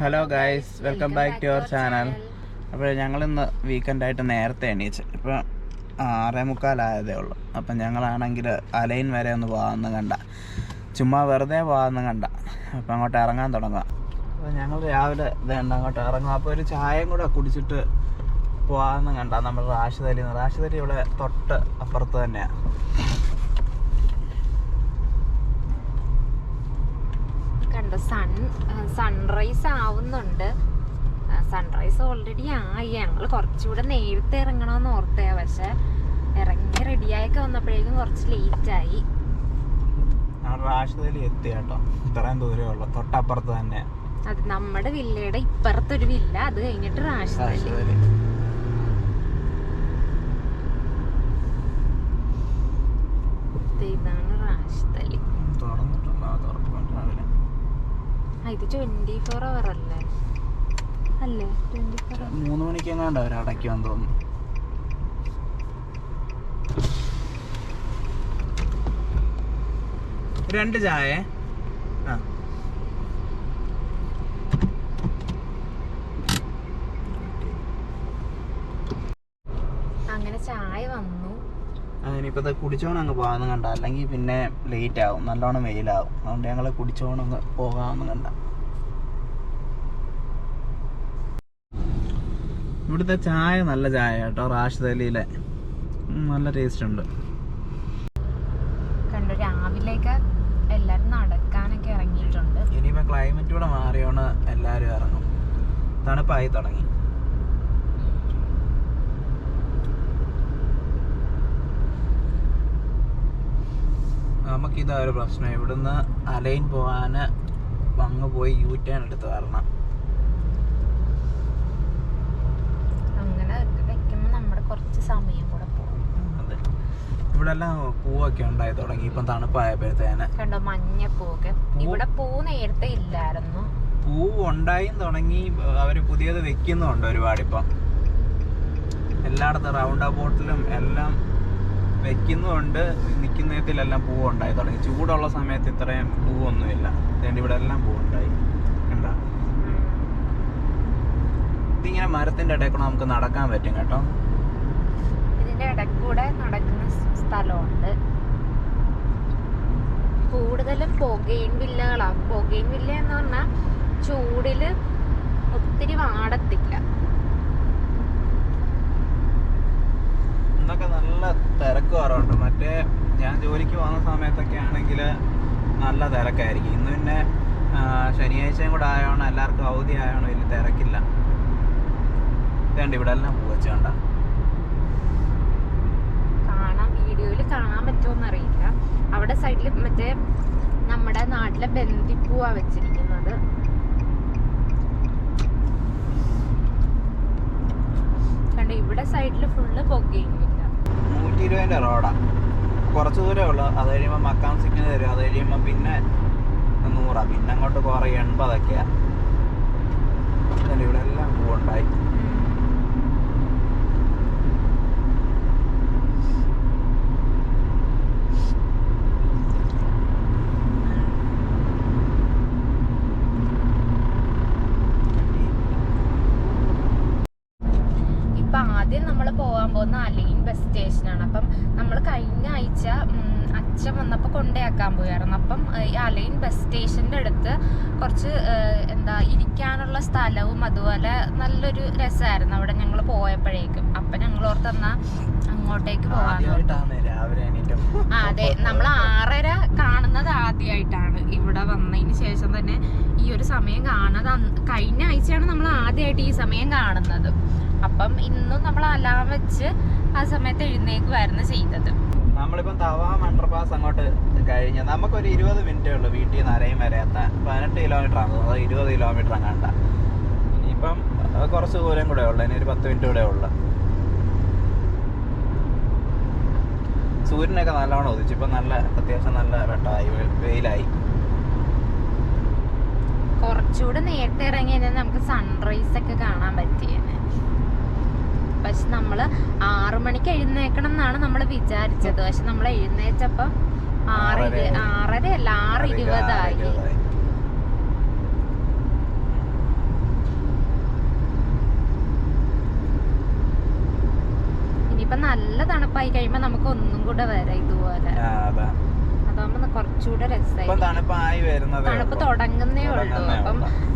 Hello guys, welcome back to our channel. അപ്പോൾ ഞങ്ങളിന്ന് വീക്കെൻഡായിട്ട് നേരത്തെ എണീച്ച് ഇപ്പോൾ 6:45 ഉള്ളൂ. അപ്പം ഞങ്ങളാണെങ്കിൽ അലൈൻ വരെ ഒന്ന് പോകാമെന്ന് കണ്ട, ചുമ്മാ വെറുതെ പോകാമെന്ന് കണ്ട. അപ്പം അങ്ങോട്ട് ഇറങ്ങാൻ തുടങ്ങാം. അപ്പോൾ ഞങ്ങൾ രാവിലെ ഇതേണ്ട അങ്ങോട്ട് ഇറങ്ങും. അപ്പോൾ ഒരു ചായയും കൂടെ കുടിച്ചിട്ട് പോകാമെന്ന് കണ്ട. നമ്മൾ റാഷിദ് അലി ഇവിടെ തൊട്ട് അപ്പുറത്ത് തന്നെയാണ്. കണ്ടോ, സൺറൈസ് ആവുന്നുണ്ട്. സൺറൈസ് ഓൾറെഡി ആയി. ഞങ്ങൾ കുറച്ചുകൂടെ നേരത്തെ ഇറങ്ങണമെന്ന് ഓർത്തേ, പക്ഷെ ഇറങ്ങി റെഡിയായൊക്കെ വന്നപ്പോഴേക്കും കുറച്ച് ലേറ്റായി. റാഷിദ് അലി എത്തി കേട്ടോ. ഇത്രയും ദൂരമേ ഉള്ളൂ, തൊട്ടപ്പുറത്ത് തന്നെ. അത് നമ്മുടെ വില്ലയുടെ ഇപ്പുറത്തൊരു വില്ല, അത് കഴിഞ്ഞിട്ട് റാഷിദ് അലി. ഇതാണ് റാഷിദ് അലി. ഇത് 24 hour അല്ലേ? 3 മണിക്ക് എങ്ങാണ്ട് അവർ അടയ്ക്കുമെന്ന് തോന്നുന്നു. രണ്ട് ചായ. അങ്ങനെ ചായ വന്നു. അങ്ങനിപ്പോ കുടിച്ചോണം അങ്ങ് പോകാമെന്ന് കണ്ട, അല്ലെങ്കിൽ പിന്നെ ലേറ്റ് ആവും, നല്ലോണം വെയിലാവും. അതുകൊണ്ട് ഞങ്ങൾ കുടിച്ചോണം അങ്ങ് പോകാമെന്ന് കണ്ട. ഇവിടുത്തെ ചായ നല്ല ചായ കേട്ടോ, റാഷിദ് അലിയിലെ നല്ല ടേസ്റ്റ് ഉണ്ട്. കണ്ടു, രാവിലേക്ക് എല്ലാരും നടക്കാനൊക്കെ ഇറങ്ങിയിട്ടുണ്ട്. ഇനിയിപ്പോ ക്ലൈമറ്റ് കൂടെ മാറിയോണ്ട് എല്ലാരും ഇറങ്ങും, തണുപ്പായി തുടങ്ങി. നമുക്കിതാ ഒരു പ്രശ്നം, ഇവിടുന്ന് അലൈൻ പോകാന് അങ്ങ് പോയി U-turn എടുത്ത് വരണം. അങ്ങനെ വെക്കുമ്പോ നമ്മുടെ കുറച്ച് സമയം കൂടെ പോകും. അതെ, ഇവിടെ എല്ലാം പൂവൊക്കെ ഉണ്ടായി തുടങ്ങി ഇപ്പം തണുപ്പായപ്പോഴത്തേന്. കണ്ടോ, മഞ്ഞപ്പൂവൊക്കെ. ഇവിടെ പൂ നേരത്തെ ഇല്ലായിരുന്നു. പൂ ഉണ്ടായും തുടങ്ങി, അവര് പുതിയത് വെക്കുന്നുണ്ട് ഒരുപാട്. ഇപ്പം എല്ലായിടത്തും റൗണ്ട് അബൌട്ടിലും എല്ലാം വെക്കുന്നുണ്ട്. നിൽക്കുന്നതിലെല്ലാം പൂവ് ഉണ്ടായി തുടങ്ങി. ചൂടുള്ള സമയത്ത് ഇത്രയും പൂവൊന്നുമില്ല. അതുകൊണ്ട് ഇവിടെ എല്ലാം പൂവുണ്ടായി. കണ്ടോ, ഇതിങ്ങനെ മരത്തിന്റെ ഇടയിൽ കൂടെ നമുക്ക് നടക്കാൻ പറ്റും കേട്ടോ. ഇതിന്റെ ഇടയിൽ കൂടെ നടക്കുന്ന സ്ഥലമുണ്ട്. കൂടുതലും പുകയിൻ വില്ലകളാണ്. പുകയിൻ വില്ല എന്ന് പറഞ്ഞാൽ ചൂടില് ഒത്തിരി വാടത്തില്ല. ഇന്നൊക്കെ നല്ല തിരക്ക് കുറവുണ്ട്. മറ്റേ ഞാൻ ജോലിക്ക് പോകുന്ന സമയത്തൊക്കെ ആണെങ്കിൽ നല്ല തിരക്കായിരിക്കും. ഇന്ന് പിന്നെ ശനിയാഴ്ചയും കൂടെ ആയതുകൊണ്ട് എല്ലാവർക്കും അവധി ആയതുകൊണ്ട് വലിയ തിരക്കില്ല. ഇതുകൊണ്ട് ഇവിടെ എല്ലാം പൂവച്ച് കണ്ട കാണാം. വീഡിയോയിൽ കാണാൻ പറ്റുമോന്ന് അറിയില്ല. അവിടെ സൈഡിൽ മറ്റേ നമ്മുടെ നാട്ടിലെ ബന്ദിപ്പൂവാ വെച്ചിരിക്കുന്നത്. കണ്ടോ, ഇവിടെ സൈഡിൽ ഫുള്ള് പുകയില്ല. 120 റോഡാ, കുറച്ച് ദൂരമേ ഉള്ളൂ. അത് കഴിയുമ്പോൾ മക്കാം സിഗ്നൽ തരും. അത് കഴിയുമ്പോൾ പിന്നെ 100, പിന്നെ അങ്ങോട്ട് കുറേ 80 ഇവിടെ എല്ലാം പൂവുണ്ടായി. ആദ്യം നമ്മൾ പോകാൻ പോകുന്ന അലൈൻ ബസ് സ്റ്റേഷനാണ്. അപ്പം നമ്മൾ കഴിഞ്ഞ ആഴ്ച അച്ഛൻ വന്നപ്പോൾ കൊണ്ടേയാക്കാൻ പോയായിരുന്നു. അപ്പം ഈ അലൈൻ ബസ് സ്റ്റേഷൻ്റെ അടുത്ത് കുറച്ച് ഇരിക്കാനുള്ള സ്ഥലവും അതുപോലെ നല്ലൊരു രസമായിരുന്നു അവിടെ ഞങ്ങൾ പോയപ്പോഴേക്കും. അപ്പം ഞങ്ങൾ ഓർത്തെന്നാ അങ്ങോട്ടേക്ക് പോകാൻ. അതെ, നമ്മൾ 6:30 കാണുന്നത് ആദ്യമായിട്ടാണ്. ഇവിടെ വന്നതിന് ശേഷം തന്നെ ഈ ഒരു സമയം കാണുന്നത്. കഴിഞ്ഞ ആഴ്ചയാണ് നമ്മൾ ആദ്യമായിട്ട് ഈ സമയം കാണുന്നത്. അപ്പം ഇന്നും നമ്മൾ അലാം വെച്ച് ആ സമയത്ത് എഴുന്നേക്കുമായിരുന്നു ചെയ്തത്. നമ്മളിപ്പം തവാം അണ്ടർപാസ് അങ്ങോട്ട് കഴിഞ്ഞ് നമുക്കൊരു 20 മിനിറ്റേ ഉള്ളൂ വീട്ടിൽ നിന്ന് അലൈൻ വരെ എത്താൻ. 18 കിലോമീറ്റർ ആണ്, അത് 20 കിലോമീറ്റർ അങ്ങാണ്ട. ഇനിയിപ്പം കുറച്ച് ദൂരം കൂടെ ഉള്ളു, ഇനി ഒരു 10 മിനിറ്റ് കൂടെ ഉള്ളു. സൂര്യനൊക്കെ നല്ലോണം ഉദിച്ചു. ഇപ്പം നല്ല അത്യാവശ്യം നല്ല വെട്ടമായി, വെയിലായി. കുറച്ചുകൂടെ നേരത്തെ ഇറങ്ങി കഴിഞ്ഞാൽ നമുക്ക് സൺറൈസ് ഒക്കെ കാണാൻ പറ്റിയേനെ. പക്ഷെ നമ്മള് 6 മണിക്ക് എഴുന്നേക്കണം എന്നാണ് നമ്മൾ വിചാരിച്ചത്. പക്ഷെ നമ്മൾ എഴുന്നേച്ചപ്പം 6:20 അല്ല 6:20 ആയി. തണുപ്പായി കഴിയുമ്പോ നമുക്ക് ഒന്നും കൂടെ വരാം ഇതുപോലെ. അതാകുമ്പോ കുറച്ചുകൂടെ രസമായി. തണുപ്പ് തുടങ്ങുന്നേ ഉള്ളൂ.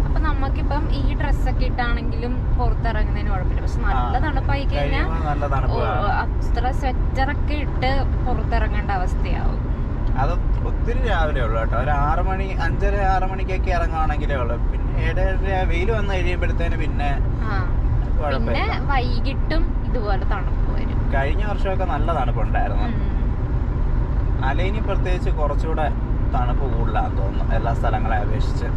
അപ്പൊ നമുക്കിപ്പം ഈ ഡ്രസ്സൊക്കെ ഇട്ടാണെങ്കിലും പുറത്തിറങ്ങുന്നതിന് കുഴപ്പമില്ല. പക്ഷെ നല്ല തണുപ്പായി കഴിഞ്ഞാൽ അത്ര സ്വെറ്ററൊക്കെ ഇട്ട് പുറത്തിറങ്ങേണ്ട അവസ്ഥയാവും. അത് ഒത്തിരി രാവിലെ ഉള്ളു കേട്ടോ. ഒരു 6 മണി 5:30-6 മണിക്കൊക്കെ ഇറങ്ങുവാണെങ്കിലേ ഉള്ളു. പിന്നെ വെയിൽ വന്നു കഴിയുമ്പോഴത്തേന് പിന്നെ വൈകിട്ടും ഇതുപോലെ തണുപ്പ് വരും. കഴിഞ്ഞ വർഷമൊക്കെ നല്ല തണുപ്പുണ്ടായിരുന്നു. അലൈനി പ്രത്യേകിച്ച് കുറച്ചുകൂടെ തണുപ്പ് കൂടുതലാന്ന് തോന്നുന്നു എല്ലാ സ്ഥലങ്ങളെ അപേക്ഷിച്ച്.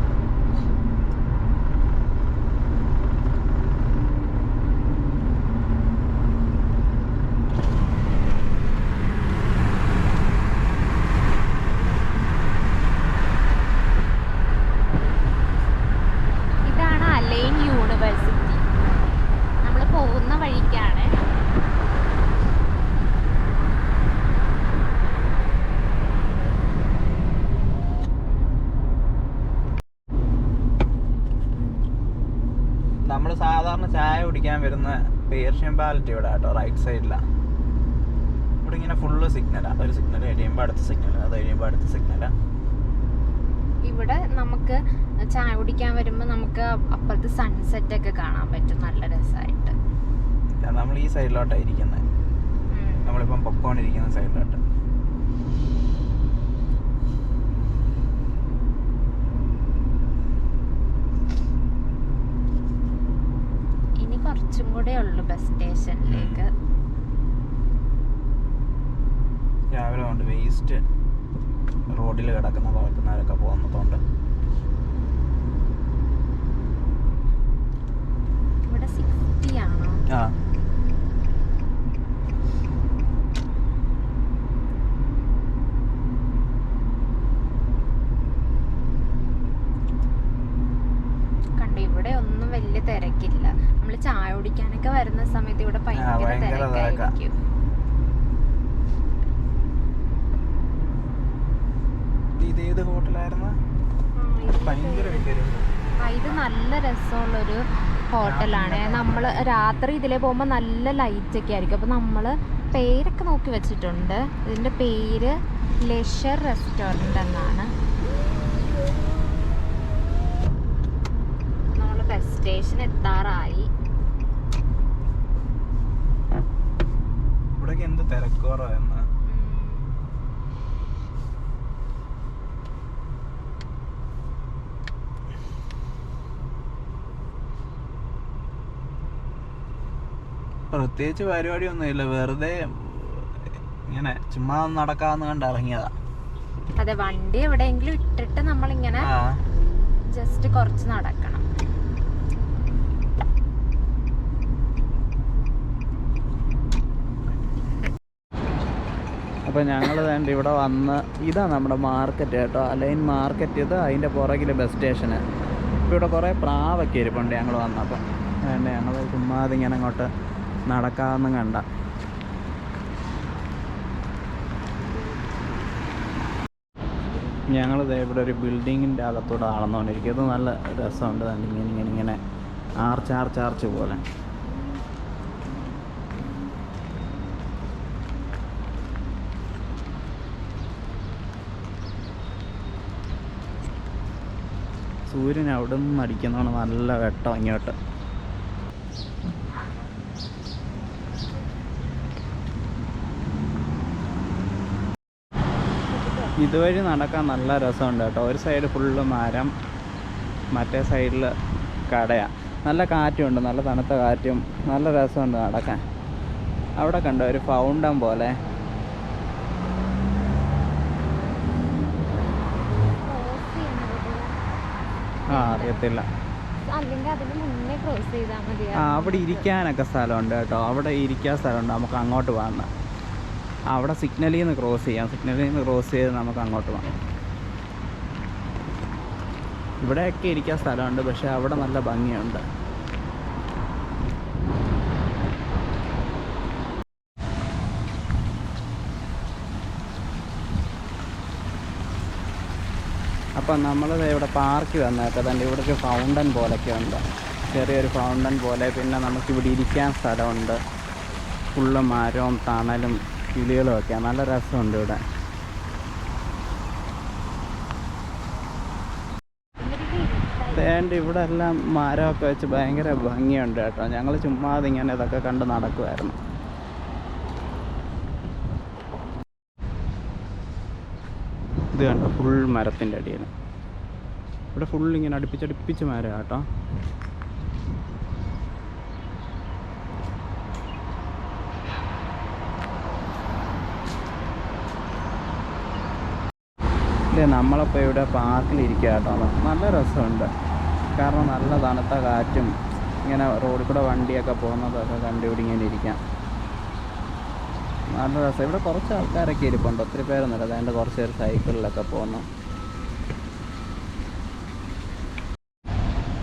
ഇതാണ് അലൈൻ യൂണിവേഴ്സിറ്റി. നമ്മൾ പോകുന്ന വഴിക്കാണ്. നമ്മൾ സാധാരണ ചായ കുടിക്കാൻ വരുന്ന പേർഷ്യൻ പാലറ്റ് ഇവിടെ കേട്ടോ, റൈറ്റ് സൈഡിലാണ്. ഇവിടെ ഇങ്ങനെ ഫുള്ള് സിഗ്നലാണ്. ഒരു സിഗ്നൽ കഴിയുമ്പോൾ അടുത്ത സിഗ്നൽ, അത് കഴിയുമ്പോൾ അടുത്ത സിഗ്നലാണ്. ഇവിടെ നമുക്ക് ചായ കുടിക്കാൻ വരുമ്പോൾ നമുക്ക് അപ്പുറത്ത് സൺസെറ്റ് ഒക്കെ കാണാൻ പറ്റും, നല്ല രസമായിട്ട്. നമ്മൾ ഈ സൈഡിലോട്ടാണ് ഇരിക്കുന്നത്, നമ്മളിപ്പം പൊക്കോണ്ടിരിക്കുന്ന സൈഡിലോട്ട്. ഇനി കുറച്ചും കൂടെ ഉള്ളു ബസ് സ്റ്റേഷനിലേക്ക്. രാവിലെ കൊണ്ട് വേസ്റ്റ് റോഡിൽ പറക്കുന്നവരൊക്കെ പോകുന്നതുകൊണ്ട് ഇവിടെ 60 ആണോ? കണ്ടോ, ഇവിടെ ഒന്നും വലിയ തിരക്കില്ല. നമ്മള് ചായ കുടിക്കാനൊക്കെ വരുന്ന സമയത്ത് ഇവിടെ ഭയങ്കര തിരക്കായിരിക്കും. ഇതേത് ഹോട്ടലായിരുന്നു? ഇത് നല്ല രസമുള്ളൊരു ഹോട്ടലാണ്. നമ്മൾ രാത്രി ഇതിലേ പോകുമ്പോൾ നല്ല ലൈറ്റ് ഒക്കെ ആയിരിക്കും. അപ്പോൾ നമ്മൾ പേരൊക്കെ നോക്കി വെച്ചിട്ടുണ്ട്. ഇതിൻ്റെ പേര് ലെഷർ റെസ്റ്റോറൻറ്റ് എന്നാണ്. നമ്മൾ ബസ് സ്റ്റേഷൻ എത്താറായി. ഇവിടെ എന്ത് തിരക്കോറായിരുന്നു. പ്രത്യേകിച്ച് പരിപാടിയൊന്നുമില്ല, വെറുതെ ഇങ്ങനെ ചുമ്മാ നടക്കാന്ന് കണ്ട് ഇറങ്ങിയതാ. അതെ, വണ്ടി എവിടെയെങ്കിലും ഇട്ടിട്ട് നമ്മളിങ്ങനെ ജസ്റ്റ് കുറച്ച് നടക്കണം. അപ്പോൾ ഞങ്ങൾ വേണ്ട ഇവിടെ വന്ന്, ഇതാ നമ്മുടെ മാർക്കറ്റ് കേട്ടോ, അലൈൻ മാർക്കറ്റ്. ഇത് അതിൻ്റെ പുറകിൽ ബസ് സ്റ്റേഷന്. ഇപ്പോൾ ഇവിടെ കുറേ പ്രാവൊക്കെ ഇരിപ്പുണ്ട് ഞങ്ങൾ വന്നപ്പോൾ. വേണ്ട ഞങ്ങൾ ചുമ്മാതെ ഇങ്ങനെ അങ്ങോട്ട് നടക്കാമെന്നും കണ്ട. ഞങ്ങളിത് ഇവിടെ ഒരു ബിൽഡിങ്ങിൻ്റെ അകത്തൂടെ നടന്നുകൊണ്ടിരിക്കും. ഇത് നല്ല രസമുണ്ട്. ഇങ്ങനെ ആർച്ച് പോലെ. സൂര്യൻ അവിടെ നിന്ന് അടിക്കുന്നതാണ് നല്ല വെട്ടം ഇങ്ങോട്ട്. ഇതുവഴി നടക്കാൻ നല്ല രസമുണ്ട് കേട്ടോ. ഒരു സൈഡ് ഫുള്ള് മരം, മറ്റേ സൈഡിൽ കടയാണ്. നല്ല കാറ്റുണ്ട്, നല്ല തണുത്ത കാറ്റും, നല്ല രസമുണ്ട് നടക്കാൻ. അവിടെ കണ്ടോ ഒരു ഫൗണ്ടൻ പോലെ. അറിയത്തില്ല. അവിടെ ഇരിക്കാനൊക്കെ സ്ഥലമുണ്ട് കേട്ടോ. അവിടെ ഇരിക്കാൻ സ്ഥലമുണ്ട്. നമുക്ക് അങ്ങോട്ട് പോകാം. അവിടെ സിഗ്നലിൽ നിന്ന് ക്രോസ് ചെയ്യാം. സിഗ്നലിൽ നിന്ന് ക്രോസ് ചെയ്ത് നമുക്ക് അങ്ങോട്ട് പോകാം. ഇവിടെയൊക്കെ ഇരിക്കാൻ സ്ഥലമുണ്ട്, പക്ഷെ അവിടെ നല്ല ഭംഗിയുണ്ട്. അപ്പം നമ്മളിത് ഇവിടെ പാർക്ക് വന്നേക്കാം. തന്നെ ഇവിടെ ഒരു ഫൗണ്ടൻ പോലൊക്കെ ഉണ്ട്, ചെറിയൊരു ഫൗണ്ടൻ പോലെ. പിന്നെ നമുക്കിവിടെ ഇരിക്കാൻ സ്ഥലമുണ്ട്, ഫുള്ള് മരവും തണലും കിളികളും ഒക്കെ നല്ല രസമുണ്ട് ഇവിടെ. ഇവിടെ എല്ലാം മരമൊക്കെ വെച്ച് ഭയങ്കര ഭംഗിയുണ്ട് കേട്ടോ. ഞങ്ങൾ ചുമ്മാതെ ഇങ്ങനെ ഇതൊക്കെ കണ്ട് നടക്കുമായിരുന്നു. ഇത് കണ്ടോ, ഫുൾ മരത്തിൻ്റെ അടിയിൽ. ഇവിടെ ഫുൾ ഇങ്ങനെ അടുപ്പിച്ചടുപ്പിച്ച് മരം കേട്ടോ. ഇല്ലേ, നമ്മളിപ്പോൾ ഇവിടെ പാർക്കിലിരിക്കുക കേട്ടോ. നല്ല രസമുണ്ട്, കാരണം നല്ല തണുത്ത കാറ്റും ഇങ്ങനെ റോഡിൽ കൂടെ വണ്ടിയൊക്കെ പോകുന്നതൊക്കെ കണ്ടുപിടി ഇങ്ങനെ ഇരിക്കാം. നല്ല രസം. ഇവിടെ കുറച്ച് ആൾക്കാരൊക്കെ ഇരിപ്പുണ്ട്, ഒത്തിരി പേരൊന്നുമില്ല. അതുകൊണ്ട് കുറച്ച് പേര് സൈക്കിളിലൊക്കെ പോകുന്നു.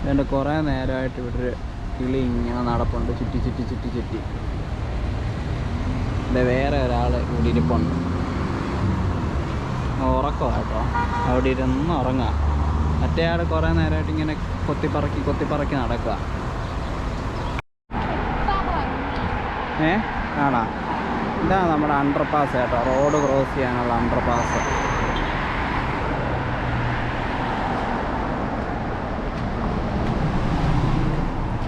അതുകൊണ്ട് കുറേ നേരമായിട്ട് ഇവിടെ ഒരു കിളി ഇങ്ങനെ നടപ്പുണ്ട്, ചുറ്റി ചുറ്റി ചുറ്റി ചുറ്റി. ഇവിടെ വേറെ ഒരാൾ ഇവിടെ ഇരിപ്പുണ്ട്, ഉറക്കമാണ് കേട്ടോ. അവിടെ ഇരുന്ന് ഉറങ്ങുക. മറ്റേ ആൾ കുറേ നേരമായിട്ട് ഇങ്ങനെ കൊത്തിപ്പറക്കി നടക്കുക. കാണാം. ഇതാണ് നമ്മുടെ അണ്ടർ പാസ് കേട്ടോ, റോഡ് ക്രോസ് ചെയ്യാനുള്ള അണ്ടർ പാസ്.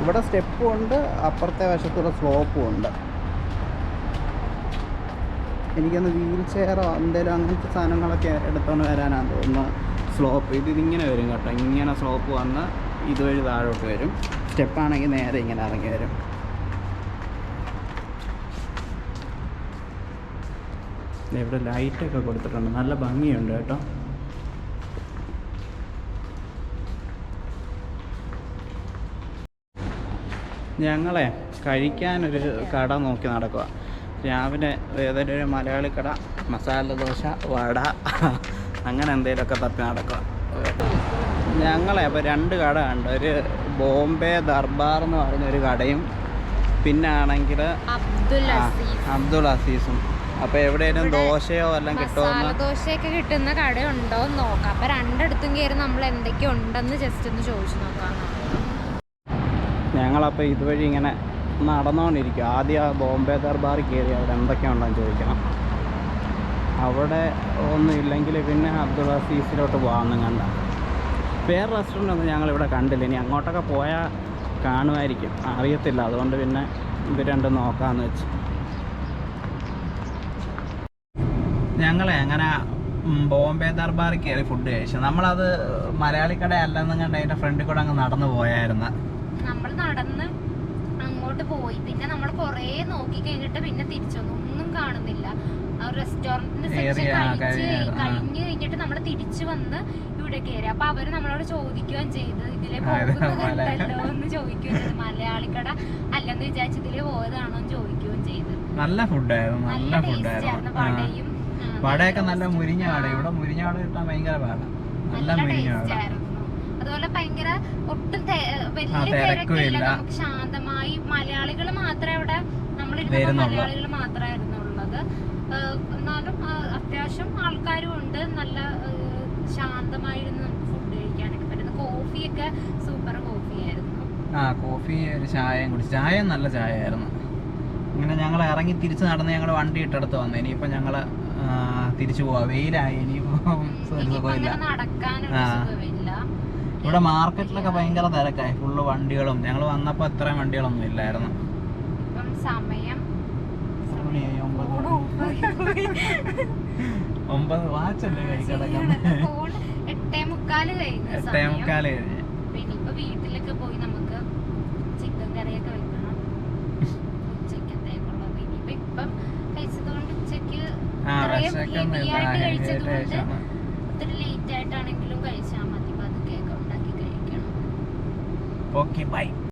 ഇവിടെ സ്റ്റെപ്പും ഉണ്ട്, അപ്പുറത്തെ വശത്തുള്ള സ്ലോപ്പും ഉണ്ട്. എനിക്കൊന്ന് വീൽ ചെയറോ എന്തെങ്കിലും അങ്ങനത്തെ സാധനങ്ങളൊക്കെ എടുത്തുകൊണ്ട് വരാനാണ് തോന്നുന്നു. സ്ലോപ്പ് ഇതിങ്ങനെ വരും കേട്ടോ. ഇങ്ങനെ സ്ലോപ്പ് വന്ന് ഇതുവഴി താഴോട്ട് വരും. സ്റ്റെപ്പാണെങ്കിൽ നേരെ ഇങ്ങനെ ഇറങ്ങി വരും. ഇവിടെ ലൈറ്റൊക്കെ കൊടുത്തിട്ടുണ്ട്, നല്ല ഭംഗിയുണ്ട് കേട്ടോ. ഞങ്ങളെ കഴിക്കാനൊരു കട നോക്കി നടക്കുക. രാവിലെ ഏതൊരു ഒരു മലയാളി കട, മസാല ദോശ, വട, അങ്ങനെ എന്തെങ്കിലുമൊക്കെ തപ്പി നടക്കുക. ഞങ്ങളെ അപ്പോൾ 2 കട ഉണ്ട്. ഒരു ബോംബെ ദർബാർ എന്ന് പറഞ്ഞൊരു കടയും പിന്നെ ആണെങ്കിൽ അബ്ദുൽ അസീസും. അപ്പോൾ എവിടെയെങ്കിലും ദോശയോ എല്ലാം കിട്ടുമോ, ദോശയൊക്കെ കിട്ടുന്ന കടയുണ്ടോ എന്ന് നോക്കാം. അപ്പോൾ രണ്ടിടത്തും കയറി നമ്മൾ എന്തൊക്കെ ഉണ്ടെന്ന് ജസ്റ്റ് ഒന്ന് ചോദിച്ചു നോക്കാം. ഞങ്ങളപ്പോൾ ഇതുവഴി ഇങ്ങനെ നടന്നുകൊണ്ടിരിക്കും. ആദ്യം ആ ബോംബെ ദർബാറിൽ കയറി അവിടെ എന്തൊക്കെയുണ്ടെന്ന് ചോദിക്കണം. അവിടെ ഒന്നും ഇല്ലെങ്കിൽ പിന്നെ അബ്ദുൾ അസീസിലോട്ട് പോകാമെന്നും കണ്ട. വേറെ റെസ്റ്റോറൻ്റ് ഒന്നും ഞങ്ങളിവിടെ കണ്ടില്ല. ഇനി അങ്ങോട്ടൊക്കെ പോയാൽ കാണുമായിരിക്കും, അറിയത്തില്ല. അതുകൊണ്ട് പിന്നെ ഇത് രണ്ടും നോക്കാമെന്ന് വെച്ച് ഞങ്ങളെ അങ്ങനെ ബോംബെ ദർബാറിൽ കയറി ഫുഡ് കഴിച്ചു. നമ്മളത് മലയാളി കട അല്ലെന്നും കണ്ട് അതിൻ്റെ ഫ്രണ്ടിൽ കൂടെ അങ്ങ് നടന്നു പോയായിരുന്നു. നമ്മൾ നടന്ന് അങ്ങോട്ട് പോയി. പിന്നെ നമ്മൾ കുറേ നോക്കി കഴിഞ്ഞിട്ട് പിന്നെ തിരിച്ചൊന്നും ഒന്നും കാണുന്നില്ല. ആ റെസ്റ്റോറന്റിന്റെ സെക്ഷൻ കഴിഞ്ഞ് കഴിഞ്ഞിട്ട് നമ്മൾ തിരിച്ചു വന്ന് ഇവിടെ കയറി. അപ്പൊ അവര് നമ്മളോട് ചോദിക്കുകയും ചെയ്ത് ഇതിലെ പോകുന്നുണ്ടല്ലോ എന്ന് ചോദിക്കുകയും ചെയ്തു. മലയാളിക്കട അല്ലെന്ന് വിചാരിച്ച് ഇതിലെ പോയതാണോ എന്ന് ചോദിക്കുകയും ചെയ്ത്. നല്ല ഫുഡായിരുന്നു, നല്ല ഫുഡായിരുന്നു. വടയും വടയൊക്കെ നല്ല മുരിഞ്ഞ വട. ഇവിടെ മുരിഞ്ഞ വട കിട്ടാൻ ഭയങ്കര പാടാണ്. നല്ല മുരിഞ്ഞ വട. അതുപോലെ ഭയങ്കര ഒട്ടും വലിയ തിരക്കില്ല, നമുക്ക് ശാന്തമായി. മലയാളികൾ മാത്രമേ അവിടെ നമ്മളിരുന്ന മലയാളികൾ മാത്രമായിരുന്നു ഉള്ളത്. എന്നാലും അത്യാവശ്യം ആൾക്കാരും ഉണ്ട്. നല്ല ശാന്തമായിരുന്നു നമുക്ക് ഫുഡ് കഴിക്കാനൊക്കെ പറ്റുന്നത്. കോഫിയൊക്കെ സൂപ്പർ കോഫിയായിരുന്നു. കോഫി ഒരു ചായയും കുടിച്ചു. ചായ നല്ല ചായ ആയിരുന്നു. ഇങ്ങനെ ഞങ്ങൾ ഇറങ്ങി തിരിച്ച് നടന്ന് ഞങ്ങൾ വണ്ടി ഇട്ടെടുത്ത് വന്നു. ഇനിയിപ്പോൾ ഞങ്ങൾ തിരിച്ചു പോവാ. വെയിലായി, ഇനിയിപ്പോൾ നടക്കാനൊരു സുഖമില്ല. ഇവിടെ മാർക്കറ്റിലൊക്കെ ഭയങ്കര തിരക്കായി, ഫുള്ള് വണ്ടികളും. ഞങ്ങൾ വന്നപ്പോൾ ഇത്രയും വണ്ടികളൊന്നും ഇല്ലായിരുന്നു. സമയം 9 വാച്ചല്ലേ കൈ കിടക്കുന്നത്. 8:45 കഴിഞ്ഞു. 8:45 കഴിഞ്ഞു. പിന്നെ ഇപ്പൊ വീട്ടിലൊക്കെ പോയി നമുക്ക് ചിക്കൻ കറിയൊക്കെ വെക്കണം ഉച്ചക്കത്തേക്കുള്ളത്. ഇനിയിപ്പോ ഇപ്പം കഴിച്ചതുകൊണ്ട് ഉച്ചക്ക് കഴിച്ചതുകൊണ്ട് ഒത്തിരി ലേറ്റ് ആയിട്ടാണെങ്കിലും കഴിച്ചാൽ മതി. പതുക്കെയൊക്കെ ഉണ്ടാക്കി കഴിക്കണം. Okay, by.